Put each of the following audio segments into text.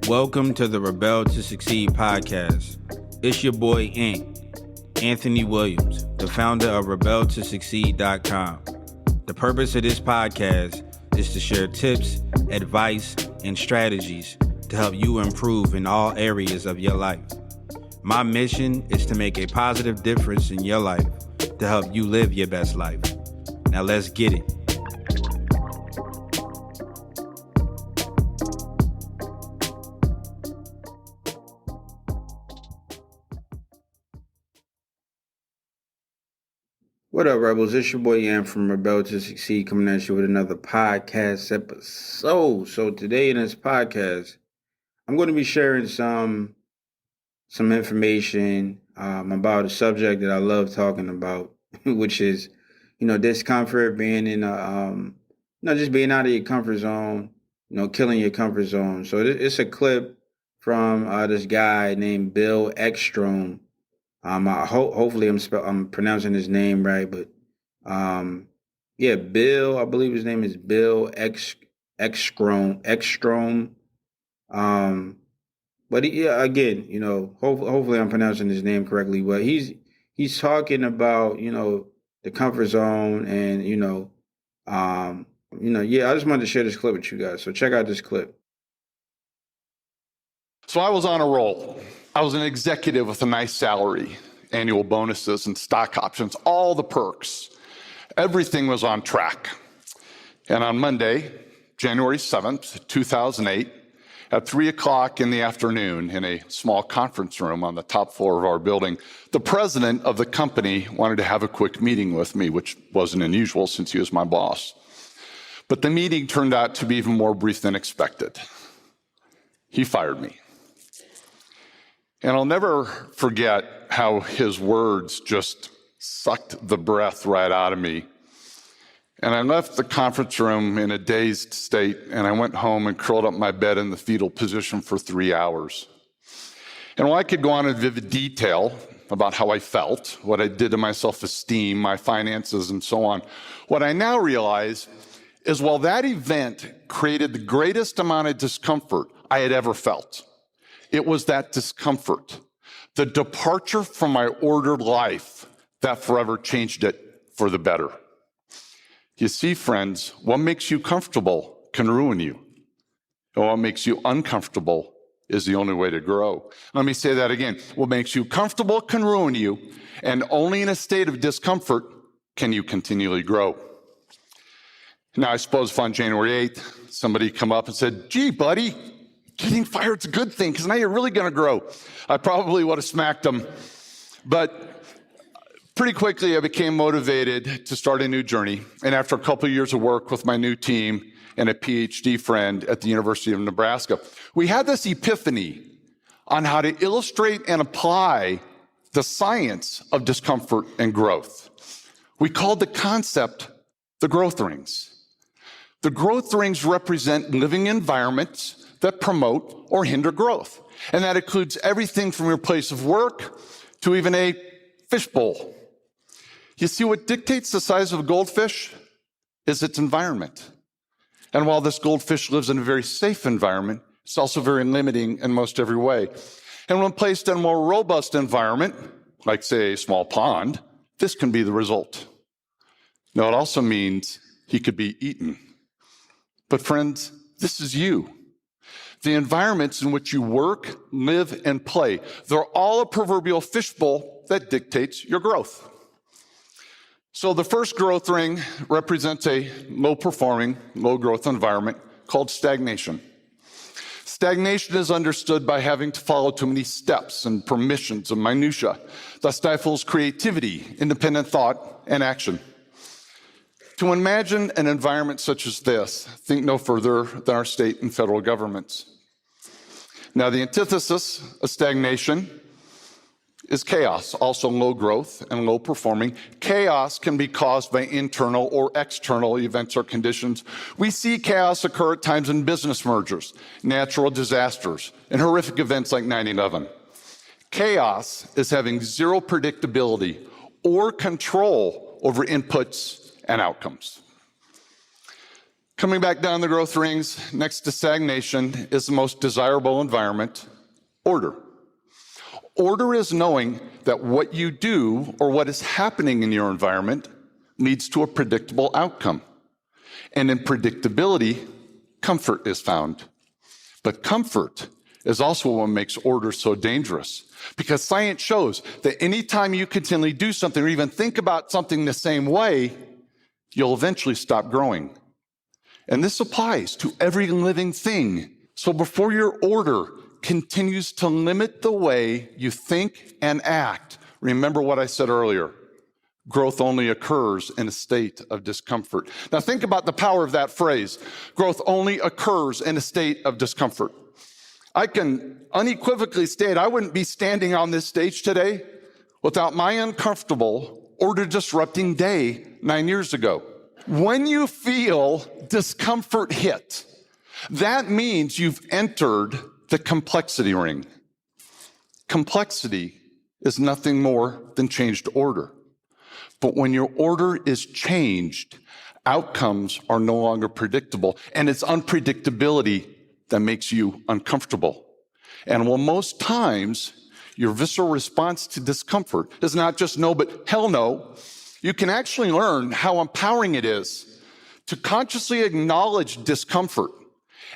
Welcome to the Rebel to Succeed podcast. It's your boy, Anthony Williams, the founder of RebelToSucceed.com. The purpose of this podcast is to share tips, advice, and strategies to help you improve in all areas of your life. My mission is to make a positive difference in your life to help you live your best life. Now let's get it. What up, Rebels? It's your boy Yan from Rebel to Succeed coming at you with another podcast episode. So today in this podcast, I'm going to be sharing some information about a subject that I love talking about, which is, discomfort, being in just being out of your comfort zone, killing your comfort zone. So it's a clip from this guy named Bill Eckstrom. Hopefully I'm pronouncing his name right, but Bill, I believe his name is Bill Eckstrom. But hopefully I'm pronouncing his name correctly. But he's talking about the comfort zone, and I just wanted to share this clip with you guys. So check out this clip. So I was on a roll. I was an executive with a nice salary, annual bonuses and stock options, all the perks. Everything was on track. And on Monday, January 7th, 2008, at 3 o'clock in the afternoon in a small conference room on the top floor of our building, the president of the company wanted to have a quick meeting with me, which wasn't unusual since he was my boss. But the meeting turned out to be even more brief than expected. He fired me. And I'll never forget how his words just sucked the breath right out of me. And I left the conference room in a dazed state, and I went home and curled up in my bed in the fetal position for 3 hours. And while I could go on in vivid detail about how I felt, what I did to my self-esteem, my finances, and so on, what I now realize is while that event created the greatest amount of discomfort I had ever felt, it was that discomfort, the departure from my ordered life, that forever changed it for the better. You see, friends, what makes you comfortable can ruin you. And what makes you uncomfortable is the only way to grow. Let me say that again. What makes you comfortable can ruin you, and only in a state of discomfort can you continually grow. Now, I suppose if on January 8th, somebody come up and said, "Gee, buddy, getting fired's a good thing, because now you're really going to grow," I probably would have smacked them. But pretty quickly, I became motivated to start a new journey. And after a couple of years of work with my new team and a PhD friend at the University of Nebraska, we had this epiphany on how to illustrate and apply the science of discomfort and growth. We called the concept the growth rings. The growth rings represent living environments that promote or hinder growth. And that includes everything from your place of work to even a fishbowl. You see, what dictates the size of a goldfish is its environment. And while this goldfish lives in a very safe environment, it's also very limiting in most every way. And when placed in a more robust environment, like say a small pond, this can be the result. Now, it also means he could be eaten. But friends, this is you. The environments in which you work, live, and play, they're all a proverbial fishbowl that dictates your growth. So the first growth ring represents a low-performing, low-growth environment called stagnation. Stagnation is understood by having to follow too many steps and permissions and minutia that stifles creativity, independent thought, and action. To imagine an environment such as this, think no further than our state and federal governments. Now, the antithesis of stagnation is chaos, also low growth and low performing. Chaos can be caused by internal or external events or conditions. We see chaos occur at times in business mergers, natural disasters, and horrific events like 9/11. Chaos is having zero predictability or control over inputs and outcomes. Coming back down the growth rings, next to stagnation is the most desirable environment, order. Order is knowing that what you do or what is happening in your environment leads to a predictable outcome. And in predictability, comfort is found. But comfort is also what makes order so dangerous, because science shows that anytime you continually do something or even think about something the same way, you'll eventually stop growing. And this applies to every living thing. So before your order continues to limit the way you think and act, remember what I said earlier. Growth only occurs in a state of discomfort. Now think about the power of that phrase. Growth only occurs in a state of discomfort. I can unequivocally state I wouldn't be standing on this stage today without my uncomfortable, order-disrupting day 9 years ago. When you feel discomfort hit, that means you've entered the complexity ring. Complexity is nothing more than changed order. But when your order is changed, outcomes are no longer predictable, and it's unpredictability that makes you uncomfortable. And while most times your visceral response to discomfort is not just no, but hell no, you can actually learn how empowering it is to consciously acknowledge discomfort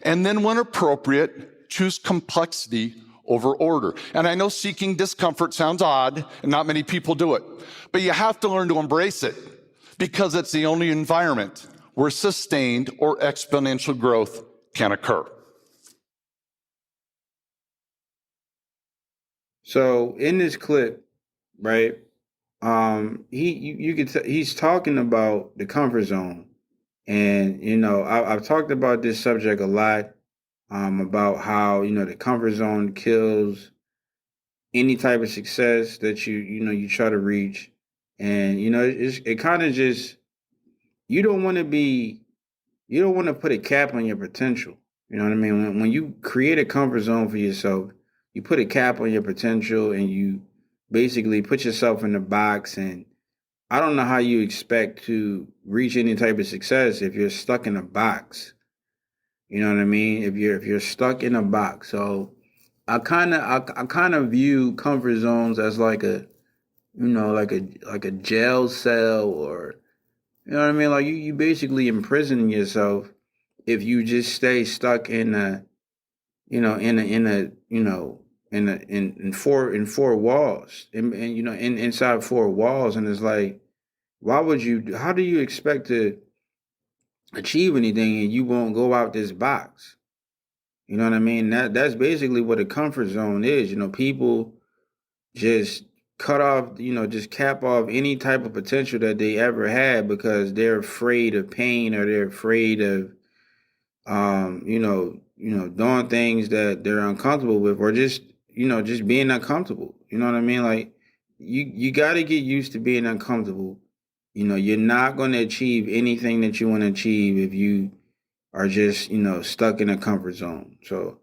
and then, when appropriate, choose complexity over order. And I know seeking discomfort sounds odd, and not many people do it, but you have to learn to embrace it because it's the only environment where sustained or exponential growth can occur. So in this clip, right, he's talking about the comfort zone, and I've talked about this subject a lot, about how the comfort zone kills any type of success that you try to reach, and it kind of just you don't want to put a cap on your potential. You know what I mean? When you create a comfort zone for yourself, you put a cap on your potential and you basically put yourself in the box. And I don't know how you expect to reach any type of success if you're stuck in a box. You know what I mean? If you're stuck in a box. So I kind of view comfort zones as like a like a jail cell, or you know what I mean? Like you basically imprison yourself if you just stay stuck in a in four walls, and inside four walls. And it's like, how do you expect to achieve anything and you won't go out this box? You know what I mean? That's basically what a comfort zone is. People just cut off, just cap off any type of potential that they ever had because they're afraid of pain, or they're afraid of doing things that they're uncomfortable with, or just being uncomfortable. You know what I mean? Like you got to get used to being uncomfortable. You're not going to achieve anything that you want to achieve if you are just, stuck in a comfort zone. So,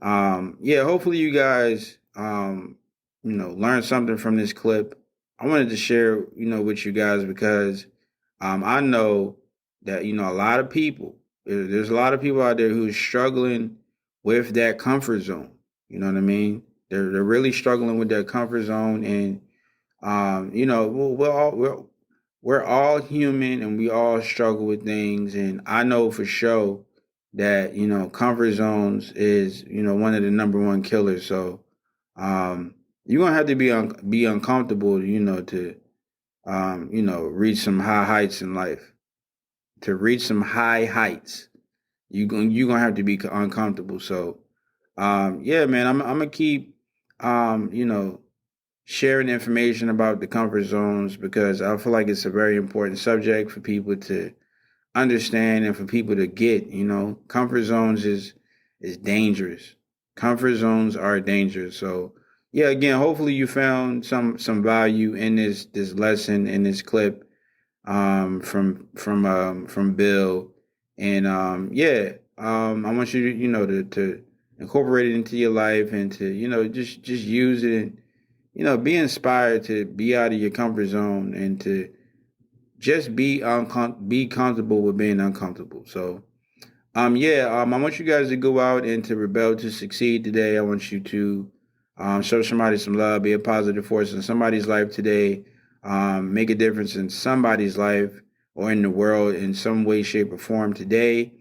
yeah, hopefully you guys, learn something from this clip. I wanted to share, with you guys because, I know that, a lot of people, there's a lot of people out there who's struggling with that comfort zone. You know what I mean? They're really struggling with their comfort zone, and we're all human and we all struggle with things. And I know for sure that comfort zones is one of the number one killers. So you're gonna have to be uncomfortable, to reach some high heights in life. To reach some high heights, you're gonna have to be uncomfortable. So, yeah, man, I'm gonna keep, sharing information about the comfort zones because I feel like it's a very important subject for people to understand and for people to get. Comfort zones is dangerous. Comfort zones are dangerous. So, yeah, again, hopefully you found some value in this lesson, in this clip, from Bill. And I want you to to incorporate it into your life, and to just use it, and be inspired to be out of your comfort zone and to just be comfortable with being uncomfortable. So I want you guys to go out and to rebel to succeed today. I want you to show somebody some love, be a positive force in somebody's life today, make a difference in somebody's life or in the world in some way, shape, or form today.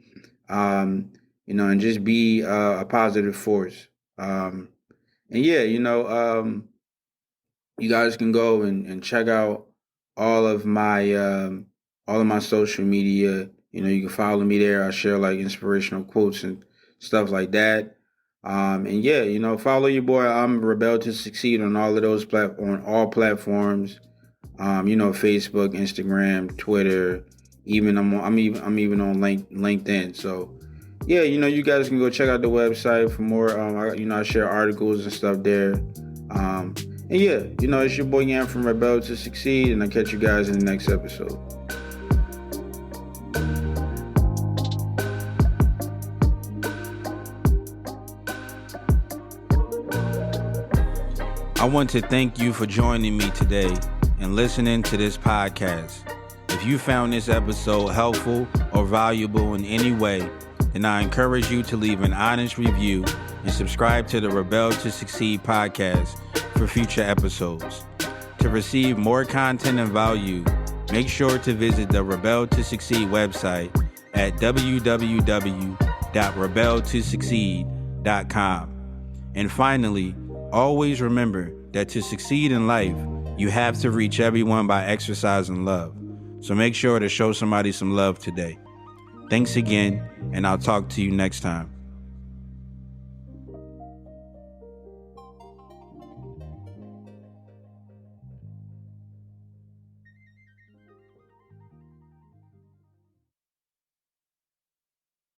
And just be a positive force. And yeah, you guys can go and check out all of my social media. You can follow me there. I share like inspirational quotes and stuff like that. And yeah, follow your boy. I'm Rebel to Succeed on all of those on all platforms. Facebook, Instagram, Twitter. Even I'm even on LinkedIn. So yeah, you guys can go check out the website for more. I share articles and stuff there. And yeah, it's your boy Yan from Rebel to Succeed, and I'll catch you guys in the next episode. I want to thank you for joining me today and listening to this podcast. If you found this episode helpful or valuable in any way, then I encourage you to leave an honest review and subscribe to the Rebel to Succeed podcast for future episodes. To receive more content and value, make sure to visit the Rebel to Succeed website at www.rebeltosucceed.com. And finally, always remember that to succeed in life, you have to reach everyone by exercising love. So make sure to show somebody some love today. Thanks again, and I'll talk to you next time.